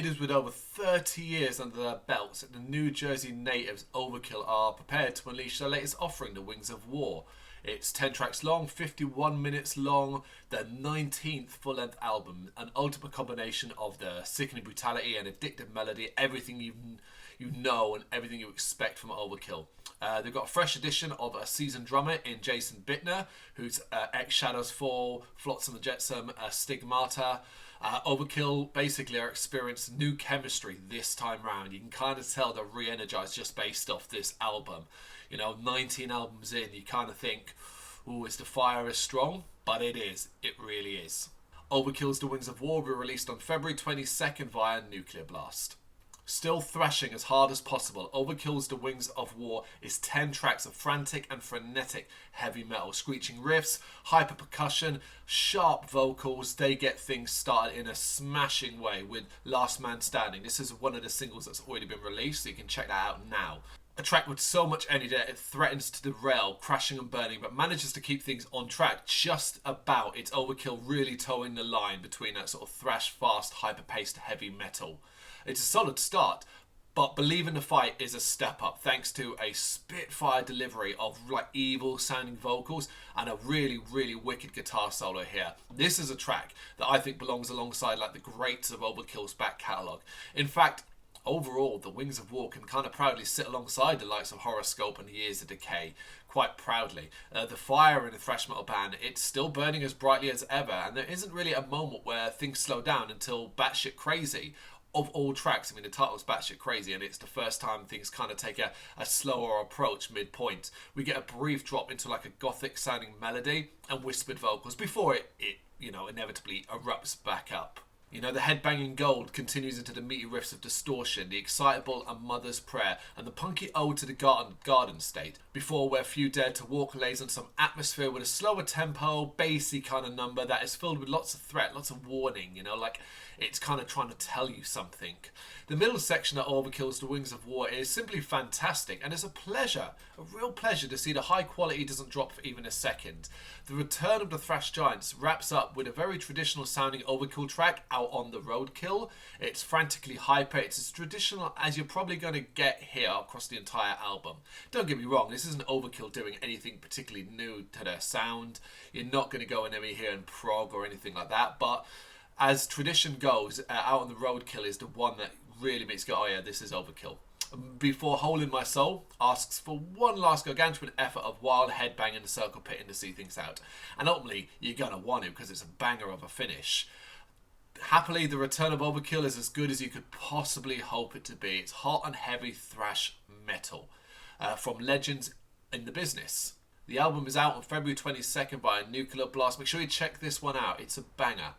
It is with over 30 years under their belts that the New Jersey natives Overkill are prepared to unleash their latest offering, The Wings of War. It's 10 tracks long, 51 minutes long, their 19th full-length album, an ultimate combination of the sickening brutality and addictive melody, everything you know and everything you expect from Overkill. They've got a fresh addition of a seasoned drummer in Jason Bittner, who's ex-Shadows Fall, Flotsam and Jetsam, Stigmata. Overkill basically are experiencing new chemistry this time round. You can kind of tell they're re-energized just based off this album. 19 albums in, you kind of think, ooh, is the fire as strong? But it is. It really is. Overkill's The Wings of War will be released on February 22nd via Nuclear Blast. Still thrashing as hard as possible, Overkill's The Wings of War is 10 tracks of frantic and frenetic heavy metal, screeching riffs, hyper percussion, sharp vocals. They get things started in a smashing way with Last Man Standing. This is one of the singles that's already been released, so you can check that out now. A track with so much energy that it threatens to derail, crashing and burning, but manages to keep things on track just about. It's Overkill really towing the line between that sort of thrash, fast, hyper-paced heavy metal. It's a solid start, but Believe in the Fight is a step up thanks to a spitfire delivery of evil sounding vocals and a really, really wicked guitar solo here. This is a track that I think belongs alongside the greats of Overkill's back catalogue. In fact, overall, The Wings of War can kind of proudly sit alongside the likes of Horoscope and Years of Decay, quite proudly. The fire in a thrash metal band, it's still burning as brightly as ever, and there isn't really a moment where things slow down until Batshit Crazy. Of all tracks, the title's Batshit Crazy, and it's the first time things kind of take a slower approach midpoint. We get a brief drop into a gothic sounding melody and whispered vocals before it inevitably erupts back up. The head-banging gold continues into the meaty riffs of Distortion, the excitable A Mother's Prayer, and the punky ode to the Garden State, before Where Few Dared to Walk lays on some atmosphere with a slower tempo, bassy kind of number that is filled with lots of threat, lots of warning, it's kind of trying to tell you something. The middle section of Overkill's The Wings of War is simply fantastic, and it's a real pleasure to see the high quality doesn't drop for even a second. The return of the thrash giants wraps up with a very traditional sounding Overkill track, Out on the Roadkill. It's frantically hyper, it's as traditional as you're probably going to get here across the entire album. Don't get me wrong, this isn't Overkill doing anything particularly new to their sound. You're not going to go and hear in prog or anything like that, but as tradition goes, Out on the Roadkill is the one that really makes you go, oh yeah, this is Overkill. Before Hole in My Soul asks for one last gargantuan effort of wild headbang in the circle pitting to see things out. And ultimately, you're going to want to because it's a banger of a finish. Happily, the return of Overkill is as good as you could possibly hope it to be. It's hot and heavy thrash metal from legends in the business. The album is out on February 22nd by Nuclear Blast. Make sure you check this one out. It's a banger.